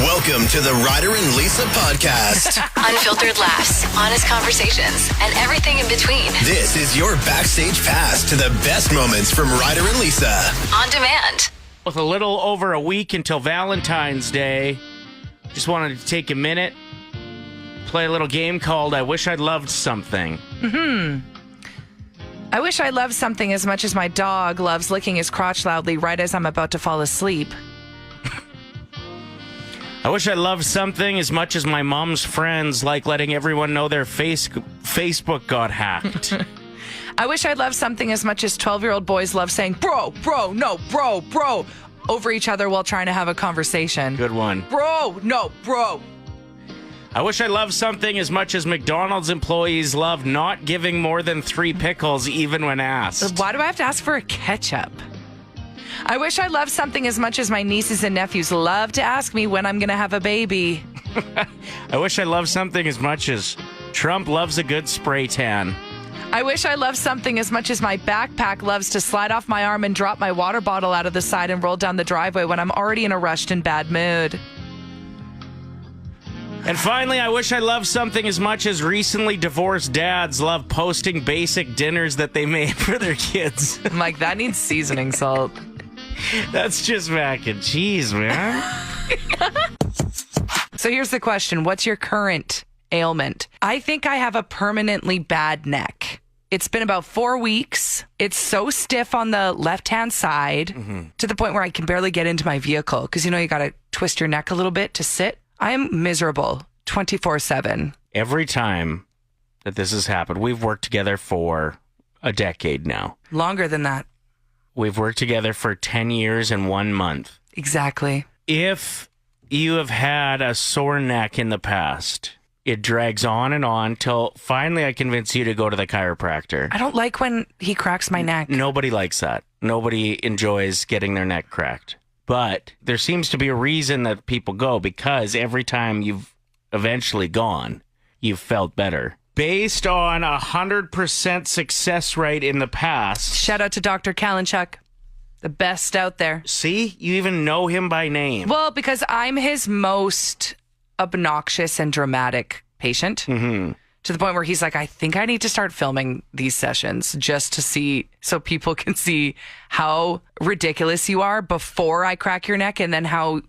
Welcome to the Ryder and Lisa podcast. Unfiltered laughs, honest conversations, and everything in between. This is your backstage pass to the best moments from Ryder and Lisa. On demand. With a little over a week until Valentine's Day, just wanted to take a minute, play a little game called I Wish I'd Loved Something. I wish I loved something as much as my dog loves licking his crotch loudly right as I'm about to fall asleep. I wish I loved something as much as my mom's friends like letting everyone know their Facebook got hacked. I wish I loved something as much as 12-year-old boys love saying, bro, no, bro, over each other while trying to have a conversation. Good one. Bro, no, bro. I wish I loved something as much as McDonald's employees love not giving more than 3 pickles even when asked. Why do I have to ask for a ketchup? I wish I loved something as much as my nieces and nephews love to ask me when I'm going to have a baby. I wish I loved something as much as Trump loves a good spray tan. I wish I loved something as much as my backpack loves to slide off my arm and drop my water bottle out of the side and roll down the driveway when I'm already in a rushed and bad mood. And finally, I wish I loved something as much as recently divorced dads love posting basic dinners that they made for their kids. I'm like, that needs seasoning salt. That's just mac and cheese, man. So here's the question. What's your current ailment? I think I have a permanently bad neck. It's been about 4 weeks. It's so stiff on the left-hand side to the point where I can barely get into my vehicle because, you got to twist your neck a little bit to sit. I am miserable 24/7. Every time that this has happened, we've worked together for a decade now. Longer than that. We've worked together for 10 years and 1 month. Exactly. If you have had a sore neck in the past, it drags on till finally I convince you to go to the chiropractor. I don't like when he cracks my neck. Nobody likes that. Nobody enjoys getting their neck cracked. But there seems to be a reason that people go because every time you've eventually gone, you've felt better. Based on 100% success rate in the past. Shout out to Dr. Kalinchuk, the best out there. See, you even know him by name. Well, because I'm his most obnoxious and dramatic patient to the point where he's like, I think I need to start filming these sessions just to see so people can see how ridiculous you are before I crack your neck and then how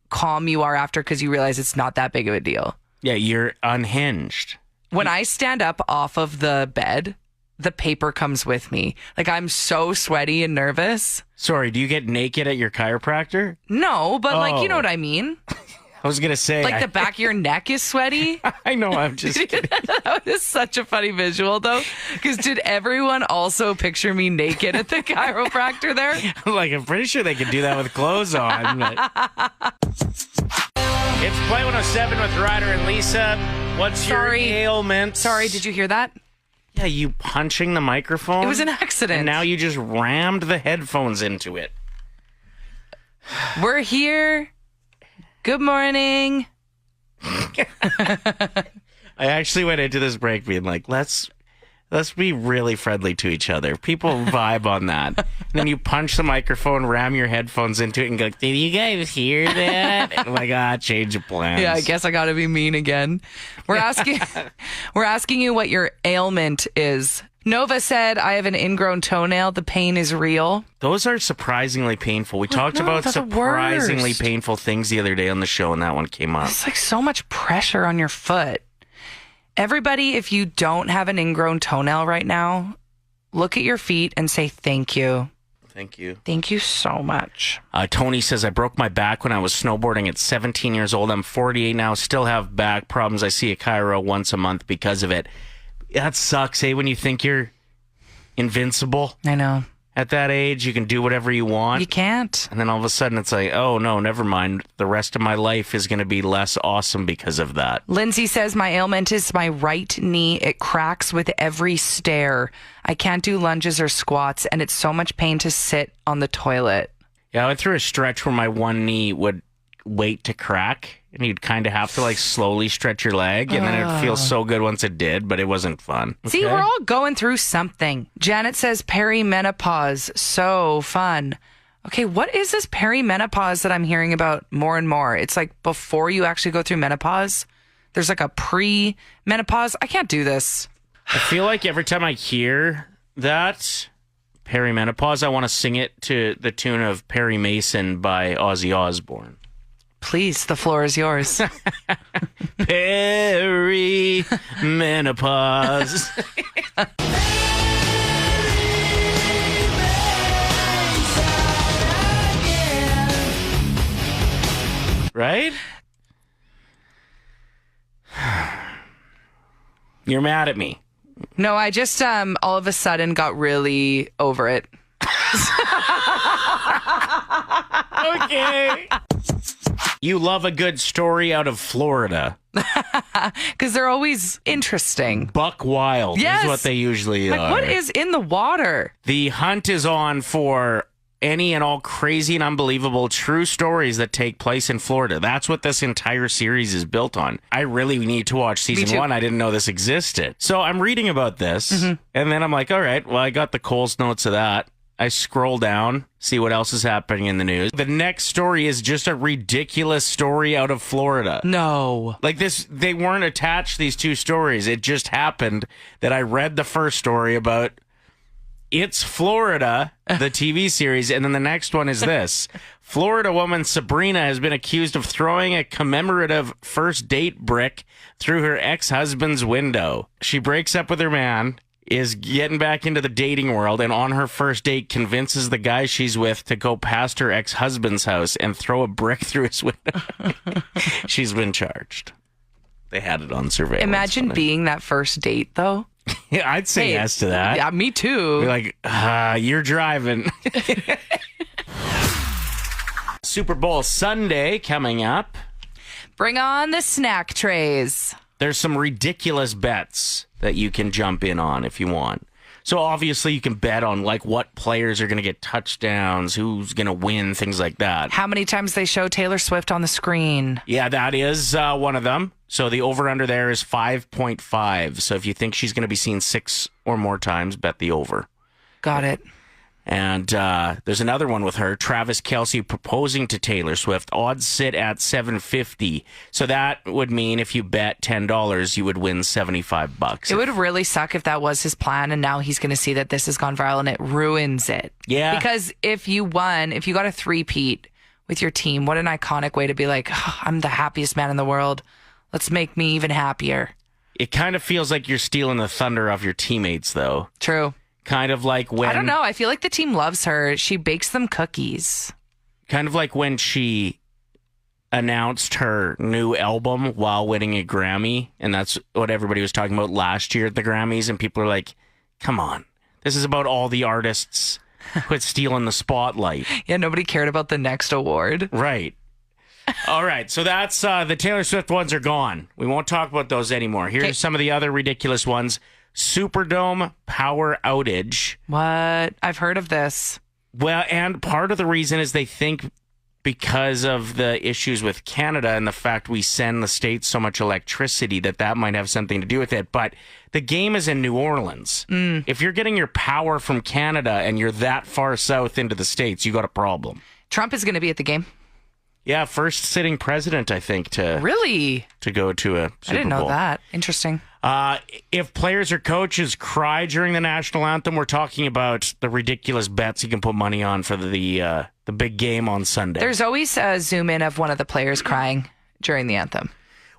calm you are after because you realize it's not that big of a deal. Yeah, you're unhinged. When I stand up off of the bed, the paper comes with me. Like, I'm so sweaty and nervous. Sorry, do you get naked at your chiropractor? No, but you know what I mean? I was going to say... Like the back of your neck is swety? I know, I'm just kidding. That was such a funny visual, though. Because did everyone also picture me naked at the chiropractor there? I'm pretty sure they could do that with clothes on. But... It's Play 107 with Ryder and Lisa. What's your ailment? Sorry, did you hear that? Yeah, you punching the microphone? It was an accident. And now you just rammed the headphones into it. We're here. Good morning. I actually went into this break being like, let's be really friendly to each other. People vibe on that. And then you punch the microphone, ram your headphones into it, and go, did you guys hear that? And I'm like, change of plans. Yeah, I guess I got to be mean again. We're asking you what your ailment is. Nova said, I have an ingrown toenail. The pain is real. Those are surprisingly painful. We talked about surprisingly painful things the other day on the show, and that one came up. It's like so much pressure on your foot. Everybody, if you don't have an ingrown toenail right now, look at your feet and say thank you. Thank you. Thank you so much. Tony says, I broke my back when I was snowboarding at 17 years old. I'm 48 now, still have back problems. I see a chiro once a month because of it. That sucks, when you think you're invincible. I know. At that age, you can do whatever you want. You can't. And then all of a sudden, it's like, oh, no, never mind. The rest of my life is going to be less awesome because of that. Lindsay says, my ailment is my right knee. It cracks with every stair. I can't do lunges or squats, and it's so much pain to sit on the toilet. Yeah, I went through a stretch where my one knee would wait to crack. And you'd kind of have to slowly stretch your leg, and then it feels so good once it did, but it wasn't fun. See, we're all going through something. Janet says perimenopause, so fun. Okay, what is this perimenopause that I'm hearing about more and more? It's like before you actually go through menopause, there's like a pre-menopause. I can't do this. I feel like every time I hear that perimenopause, I want to sing it to the tune of Perry Mason by Ozzy Osbourne. Please, the floor is yours. Perimenopause. Right? You're mad at me. No, I just all of a sudden got really over it. Okay. You love a good story out of Florida. Because they're always interesting. Buck wild Yes. is what they usually Like, are. what is in the water? The hunt is on for any and all crazy and unbelievable true stories that take place in Florida. That's what this entire series is built on. I really need to watch season too. 1. I didn't know this existed. So I'm reading about this, and then I'm like, all right, well, I got the Coles notes of that. I scroll down, see what else is happening in the news. The next story is just a ridiculous story out of Florida. No. Like this, they weren't attached, these two stories. It just happened that I read the first story about It's Florida, the TV series, and then the next one is this. Florida woman Sabrina has been accused of throwing a commemorative first date brick through her ex-husband's window. She breaks up with her man, is getting back into the dating world, and on her first date convinces the guy she's with to go past her ex-husband's house and throw a brick through his window. She's been charged. They had it on surveillance. Imagine being that first date, though. Yeah, I'd say Hey, yes to that. Yeah, me too. Be like, you're driving. Super Bowl Sunday coming up. Bring on the snack trays. There's some ridiculous bets that you can jump in on if you want. So obviously you can bet on like what players are going to get touchdowns, who's going to win, things like that. How many times they show Taylor Swift on the screen? Yeah, that is one of them. So the over-under there is 5.5. So if you think she's going to be seen 6 or more times, bet the over. Got it. And there's another one with her, Travis Kelce proposing to Taylor Swift. Odds sit at 750. So that would mean if you bet $10, you would win $75. It would really suck if that was his plan and now he's going to see that this has gone viral and it ruins it. Yeah. Because if you got a three-peat with your team, what an iconic way to be like, oh, I'm the happiest man in the world. Let's make me even happier. It kind of feels like you're stealing the thunder off your teammates, though. True. Kind of like when... I don't know. I feel like the team loves her. She bakes them cookies. Kind of like when she announced her new album while winning a Grammy. And that's what everybody was talking about last year at the Grammys. And people are like, come on. This is about all the artists quit stealing the spotlight. Yeah, nobody cared about the next award. Right. All right. So that's the Taylor Swift ones are gone. We won't talk about those anymore. Here's some of the other ridiculous ones. Superdome power outage. What? I've heard of this. Well, and part of the reason is they think because of the issues with Canada and the fact we send the states so much electricity that might have something to do with it. But the game is in New Orleans. If you're getting your power from Canada and you're that far south into the states, you got a problem. Trump is going to be at the game. Yeah, first sitting president, I think, to Really? go to a Super I didn't know Bowl. that. Interesting. If players or coaches cry during the national anthem, we're talking about the ridiculous bets you can put money on for the big game on Sunday. There's always a zoom in of one of the players crying during the anthem.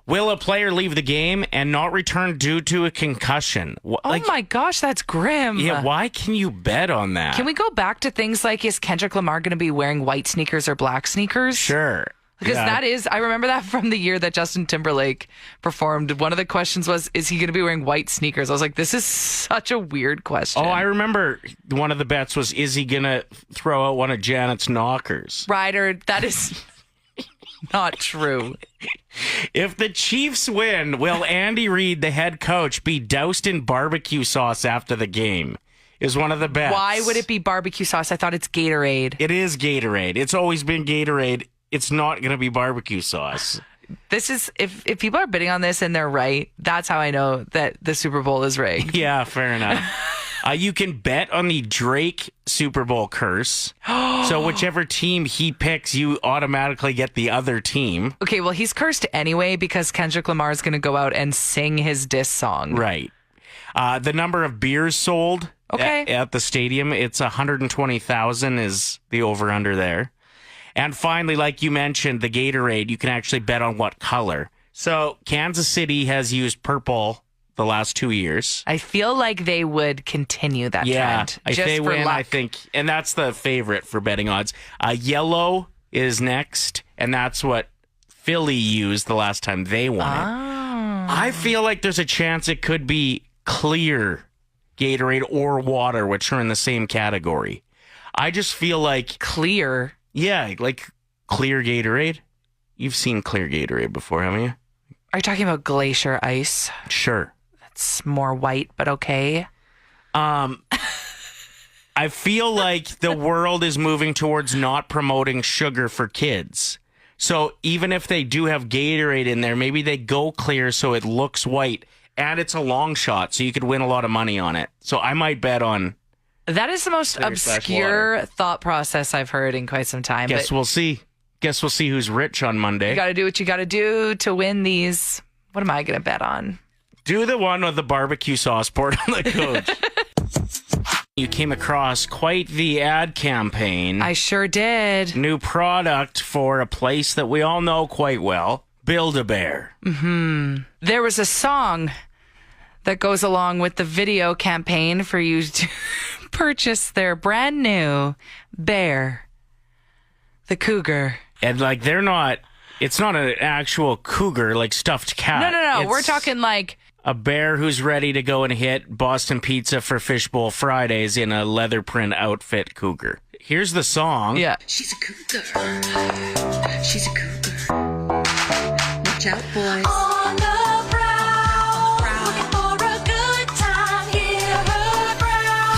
Will a player leave the game and not return due to a concussion? Oh my gosh, that's grim. Yeah, why can you bet on that? Can we go back to things like, is Kendrick Lamar going to be wearing white sneakers or black sneakers? Sure. Because that is, I remember that from the year that Justin Timberlake performed. One of the questions was, is he going to be wearing white sneakers? I was like, this is such a weird question. Oh, I remember one of the bets was, is he going to throw out one of Janet's knockers? Ryder, that is not true. If the Chiefs win, will Andy Reid, the head coach, be doused in barbecue sauce after the game? Is one of the bets. Why would it be barbecue sauce? I thought it's Gatorade. It is Gatorade. It's always been Gatorade. It's not going to be barbecue sauce. This is, if people are bidding on this and they're right, that's how I know that the Super Bowl is rigged. Yeah, fair enough. You can bet on the Drake Super Bowl curse. So whichever team he picks, you automatically get the other team. Okay, well, he's cursed anyway because Kendrick Lamar is going to go out and sing his diss song. Right. The number of beers sold at the stadium, it's 120,000 is the over-under there. And finally, like you mentioned, the Gatorade, you can actually bet on what color. So Kansas City has used purple the last 2 years. I feel like they would continue that trend. If they win, luck. I think, and that's the favorite for betting odds. Yellow is next, and that's what Philly used the last time they won it. I feel like there's a chance it could be clear Gatorade or water, which are in the same category. I just feel like... Clear? Yeah, like clear Gatorade. You've seen clear Gatorade before, haven't you? Are you talking about glacier ice? Sure. It's more white, but okay. I feel like the world is moving towards not promoting sugar for kids. So even if they do have Gatorade in there, maybe they go clear so it looks white. And it's a long shot, so you could win a lot of money on it. So I might bet on... That is the most obscure thought process I've heard in quite some time. Guess we'll see. Guess we'll see who's rich on Monday. You got to do what you got to do to win these. What am I going to bet on? Do the one with the barbecue sauce poured on the coach. You came across quite the ad campaign. I sure did. New product for a place that we all know quite well, Build-A-Bear. Mm-hmm. There was a song that goes along with the video campaign for you to purchase their brand new bear, the Cougar. And like it's not an actual cougar, like stuffed cat. No. It's We're talking like a bear who's ready to go and hit Boston Pizza for Fishbowl Fridays in a leather print outfit cougar. Here's the song. Yeah. She's a cougar. She's a cougar. Watch out, boys. On the prowl, looking for a good time, hear her growl.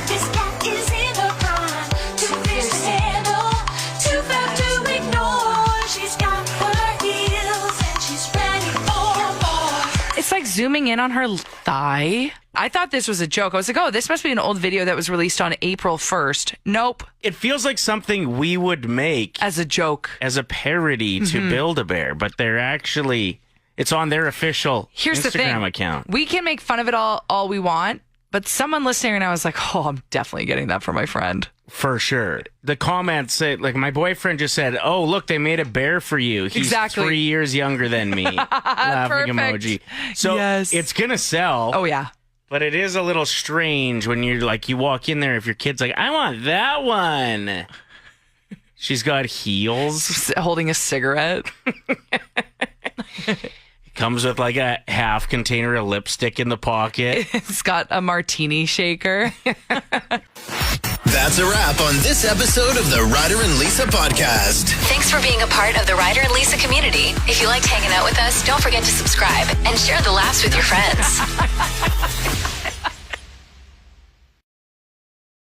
This cat is in her prime, too fierce to handle, too fat to ignore. She's got her heels and she's ready for more. It's like zooming in on her thigh. I thought this was a joke. I was like, oh, this must be an old video that was released on April 1st. Nope. It feels like something we would make As a joke. as a parody to Build-A-Bear, but it's on their official Here's Instagram the thing. account. We can make fun of it all we want, but someone listening right now is like, oh, I'm definitely getting that for my friend. For sure. The comments say, like, my boyfriend just said, oh, look, they made a bear for you. He's Exactly. 3 years younger than me. Laughing Perfect. emoji. So Yes. it's going to sell. Oh, yeah. But it is a little strange when you're like, you walk in there, if your kid's like, I want that one. She's got heels. Holding a cigarette. Comes with like a half container of lipstick in the pocket. It's got a martini shaker. That's a wrap on this episode of the Ryder and Lisa podcast. Thanks for being a part of the Ryder and Lisa community. If you liked hanging out with us, don't forget to subscribe and share the laughs with your friends.